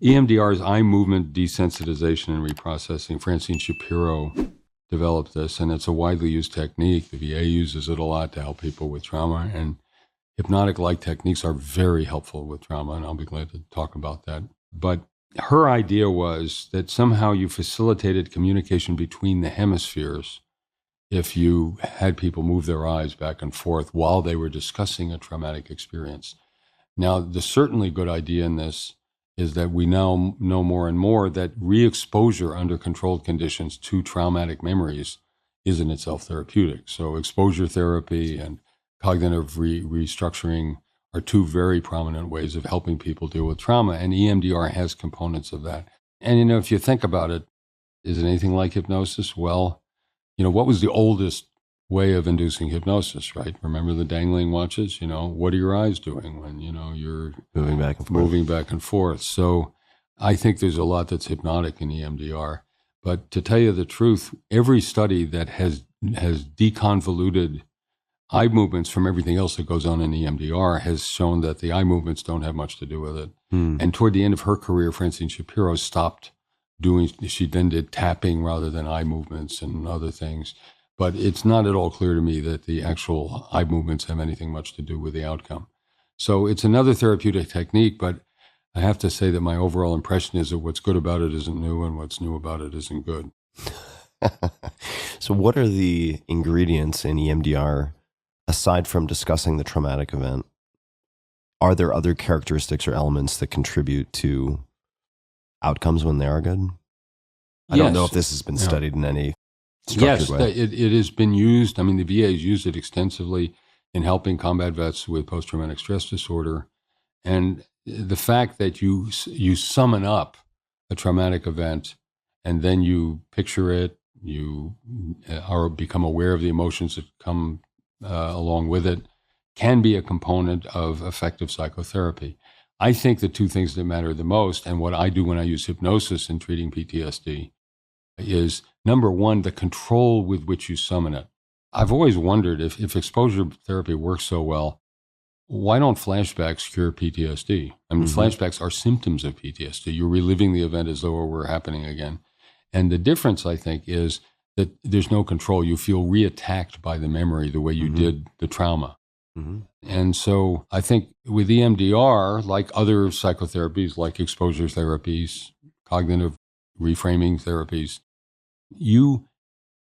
EMDR is eye movement desensitization and reprocessing. Francine Shapiro developed this, and it's a widely used technique. The VA uses it a lot to help people with trauma, and hypnotic-like techniques are very helpful with trauma, and I'll be glad to talk about that. But her idea was that somehow you facilitated communication between the hemispheres if you had people move their eyes back and forth while they were discussing a traumatic experience. Now, the certainly good idea in this is that we now know more and more that re-exposure under controlled conditions to traumatic memories is in itself therapeutic. So exposure therapy and cognitive restructuring are two very prominent ways of helping people deal with trauma, and EMDR has components of that. And, if you think about it, is it anything like hypnosis? Well, what was the oldest way of inducing hypnosis, right? Remember the dangling watches? What are your eyes doing when, you're moving back and forth? So I think there's a lot that's hypnotic in EMDR. But to tell you the truth, every study that has deconvoluted eye movements from everything else that goes on in EMDR has shown that the eye movements don't have much to do with it. And toward the end of her career, Francine Shapiro stopped she then did tapping rather than eye movements and other things. But it's not at all clear to me that the actual eye movements have anything much to do with the outcome. So it's another therapeutic technique, but I have to say that my overall impression is that what's good about it isn't new and what's new about it isn't good. So what are the ingredients in EMDR, aside from discussing the traumatic event? Are there other characteristics or elements that contribute to outcomes when they are good? I don't know if this has been studied in any structured way. Yes, it has been used. I mean, the VA has used it extensively in helping combat vets with post-traumatic stress disorder. And the fact that you summon up a traumatic event and then you picture it, you become aware of the emotions that come along with it, can be a component of effective psychotherapy. I think the two things that matter the most, and what I do when I use hypnosis in treating PTSD, is number one, the control with which you summon it. I've always wondered if exposure therapy works so well, why don't flashbacks cure PTSD? I mean, flashbacks are symptoms of PTSD. You're reliving the event as though it were happening again. And the difference, I think, is that there's no control. You feel reattacked by the memory the way you did the trauma. And so I think with EMDR, like other psychotherapies, like exposure therapies, cognitive reframing therapies, you,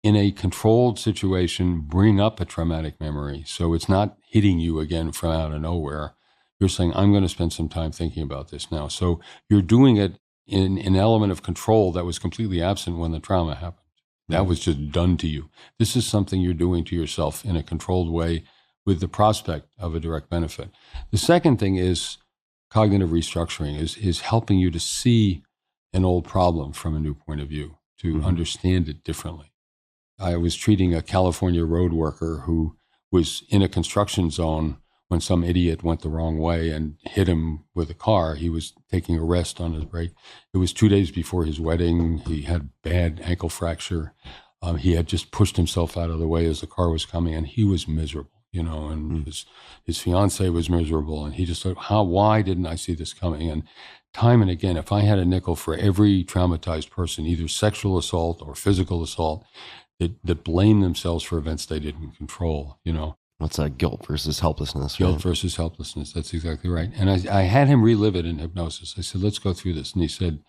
in a controlled situation, bring up a traumatic memory. So it's not hitting you again from out of nowhere. You're saying, I'm going to spend some time thinking about this now. So you're doing it in an element of control that was completely absent when the trauma happened. That was just done to you. This is something you're doing to yourself in a controlled way with the prospect of a direct benefit. The second thing is cognitive restructuring, is helping you to see an old problem from a new point of view, to understand it differently. I was treating a California road worker who was in a construction zone when some idiot went the wrong way and hit him with a car. He was taking a rest on his break. It was 2 days before his wedding. He had bad ankle fracture. He had just pushed himself out of the way as the car was coming, and he was miserable. And his fiance was miserable, and he just thought, why didn't I see this coming? And time and again, if I had a nickel for every traumatized person, either sexual assault or physical assault, that blame themselves for events they didn't control, What's that? Guilt versus helplessness. Guilt versus helplessness. That's exactly right. And I had him relive it in hypnosis. I said, let's go through this. And he said,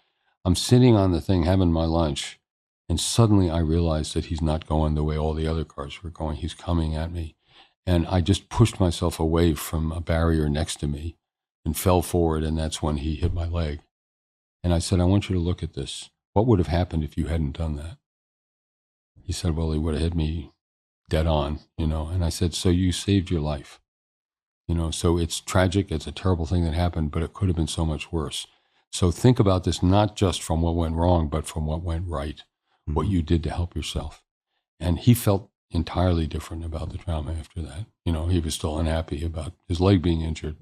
I'm sitting on the thing having my lunch, and suddenly I realized that he's not going the way all the other cars were going. He's coming at me. And I just pushed myself away from a barrier next to me and fell forward, and that's when he hit my leg. And I said, I want you to look at this. What would have happened if you hadn't done that? He said, well, he would have hit me dead on, And I said, so you saved your life. So it's tragic. It's a terrible thing that happened, but it could have been so much worse. So think about this not just from what went wrong, but from what went right, what you did to help yourself. And he felt entirely different about the trauma after that. He was still unhappy about his leg being injured,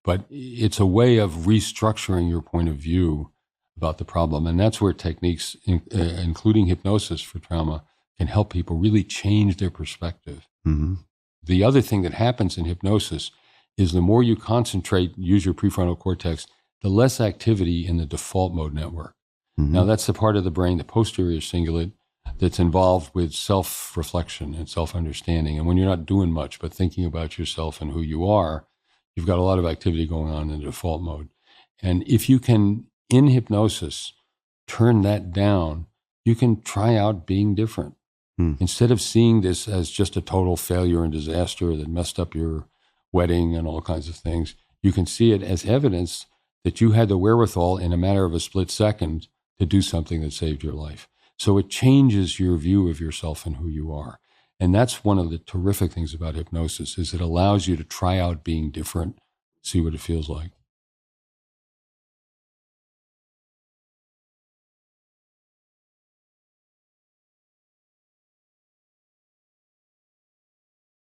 but it's a way of restructuring your point of view about the problem. And that's where techniques, including hypnosis for trauma, can help people really change their perspective. The other thing that happens in hypnosis is the more you concentrate, use your prefrontal cortex, the less activity in the default mode network. Mhm. Now, that's the part of the brain, the posterior cingulate, that's involved with self-reflection and self-understanding. And when you're not doing much but thinking about yourself and who you are, you've got a lot of activity going on in the default mode. And if you can, in hypnosis, turn that down, you can try out being different. Instead of seeing this as just a total failure and disaster that messed up your wedding and all kinds of things, you can see it as evidence that you had the wherewithal in a matter of a split second to do something that saved your life. So it changes your view of yourself and who you are. And that's one of the terrific things about hypnosis, is it allows you to try out being different, see what it feels like.